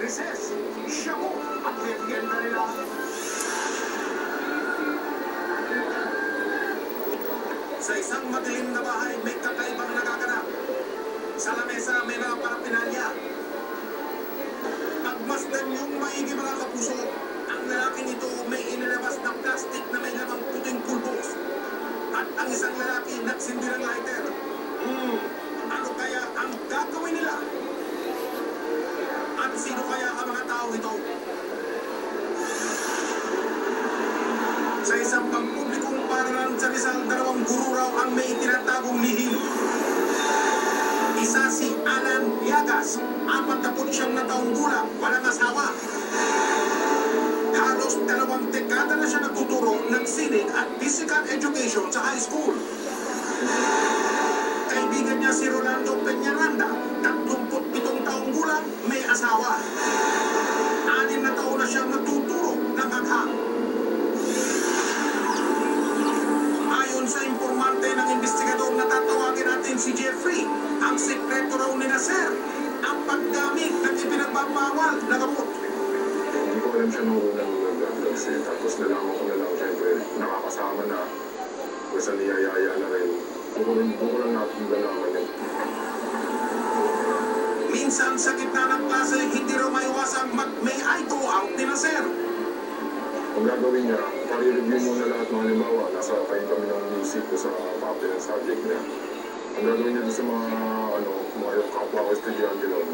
recess, shabu at merienda nila. Sa isang madilim na bahay, may kakaibang nagaganap. Sa lamesa, may mga parapinalya. Pagmasdan yung maigi mga kapuso, ang lalaking ito may inilabas na plastic na may lamang puting pulbos. At ang isang lalaki nagsindi ng lighter. Ano kaya ang gagawin nila? At sino kaya ang mga tao ito? Sa isang pampublikong paaralan sa Rizal, 2 guro raw ang may tinatagong lihim. Isa si Alan Llagas, 49 na taong gulang, walang asawa. Halos 2 dekada na siya nagtuturo ng sining at physical education sa high school. Kaibigan niya si Rolando Peñaranda, 37 taong gulang, may asawa. 6 na taon na siyang nagtuturo ng agham. Ayon sa informante ng investigador na tatawagin natin si Jeffrey, ang sekreto raw ni Nasser, ang paggamit ng ipinagbabawal na gamot. Hindi ko alam siya nung unang nag-drugs eh. Tapos nalaman ko na lang, syempre, nakakasama na. Basta niyayaya na rin. Doon ko lang nalaman yun. Minsan sa gitna ng klase, hindi raw maiwasang mag-may I go out ni Nasser. Ang gagawin niya, pari-review muna lahat ng halimbawa. Nasa kain kami ng music ko sa copy ng subject niya. Ang gagawin niya doon sa mga kapwa ko estudyante nun,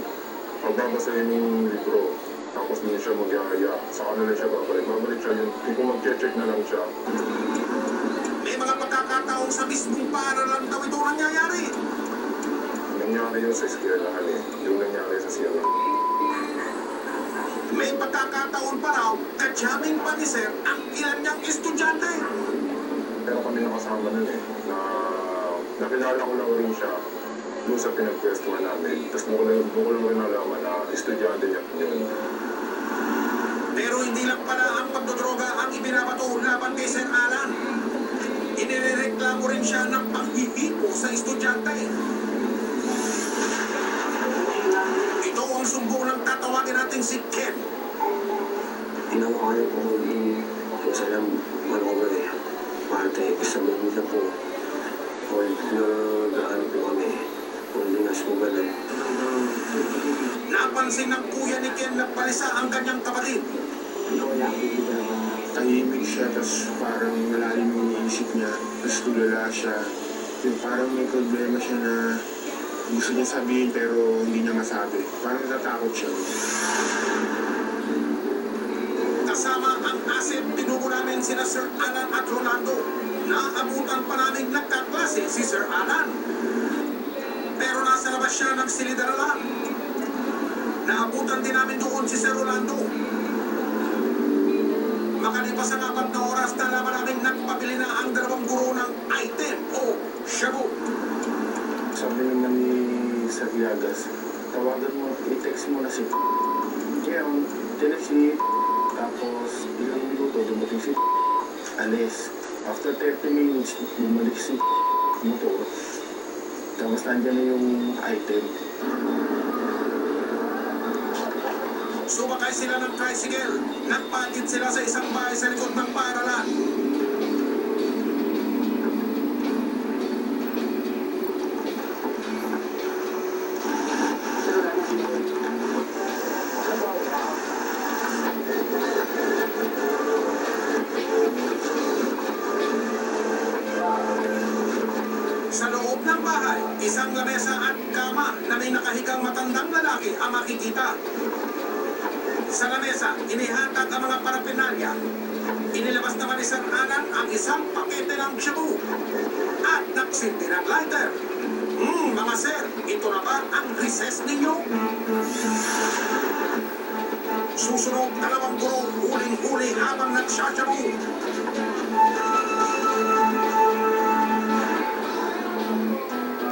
pagbabasahin ng libro, tapos hindi siya magyaya, sa kanila siya babalik. Babalik siya yun, hindi ko mag-check na lang siya. May mga pagkakataong sa mismong paaralan daw ito nangyayari. Nangyari yun sa eskwelahan eh, yung nangyari sa Sierra. May pagkakataon pa raw, kadyaming pa ni Sir ang ilan niyang estudyante. Pero kami nakasama nun eh, na nakilala ko lang rin siya doon sa pinag-questuhan namin. Tapos doon ko lang rin nalaman na estudyante niya yun. Pero hindi lang pala ang pagdodroga ang ibinabato laban kay Sir Alan. Inireklamo rin siya ng panghihipo sa estudyante. Ito ang sumbong ng tatawagin natin si Ken. Hinawakan niyo po kung saan manover eh. Parte, isang na po. Hold na gaan po kami. Holding us po ganun. Napansin ng kuya ni Ken na palisa ang kanyang kapatid. Tahimik siya, tapos parang malalim yung iniisip niya, tapos tulala siya. Yung parang may problema siya na gusto niya sabihin pero hindi niya masabi. Parang natatakot siya. Kasama ang asset, tinugo namin sina Sir Alan at Rolando. Naabutan pa namin nagkaklase si Sir Alan. Pero nasa labas siya ng silid-aralan. Naabutan din namin doon si Sir Rolando. Makalipas ang 4 na oras, nalaman namin nagpabili na ang 2 guro ng item o shabu. Sabi naman ni Sir Llagas, tawagan mo, i-text mo na si kaya tinext si tapos ilang minuto dumating si alis. After 30 minutes, bumalik si motor. Tapos nandiyan na yung item. Sumakay sila ng tricycle. Nagpatid sila sa isang bahay sa likod ng paaralan. Sa loob ng bahay, isang lamesa at kama na may nakahigang matandang lalaki ang makikita. Sa lamesa, inihatag ang mga parapinalya. Inilabas naman ni Sir Alan ang isang pakete ng shabu. At nagsindi ng lighter. Mga sir, ito na ba ang recess ninyo? Susunod 2 guro, huling-huli habang nagsashabu.